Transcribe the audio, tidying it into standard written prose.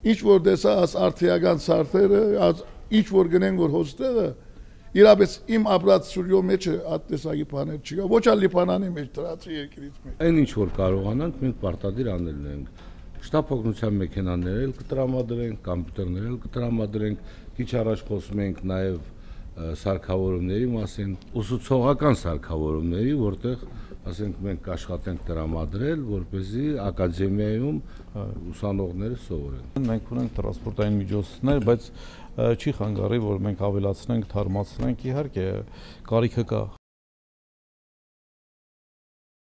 Ինչ որ դեսա աս արդիական սարթերը, ինչ որ գնեն որ հոստեղը, իրապես իմ ապրած սուրյո մեջը ատտեսագի պաներ չկա, ոչ ալ լիպանանի մեջ տրացի երկրից մեջ։ Այն ինչ որ կարողանանք մենք պարտադիր անելն ենք։ Շտապ օգնության մեքենաներ էլ կտրամադրենք, կոմպյուտերներ էլ կտրամադրենք, քիչ առաջ խոսում ենք նաև սարքավորումների մասին, ուսուցողական սարքավորումների, որտեղ ասենք մենք կաշխատենք տրամադրել, որպեսզի ակադեմիայում ուսանողները սովորեն։ Մենք ունենք տրանսպորտային միջոցներ, բայց չի խանգարի, որ մենք ավելացնենք, թարմացնենք, իհարկե կարիքը կա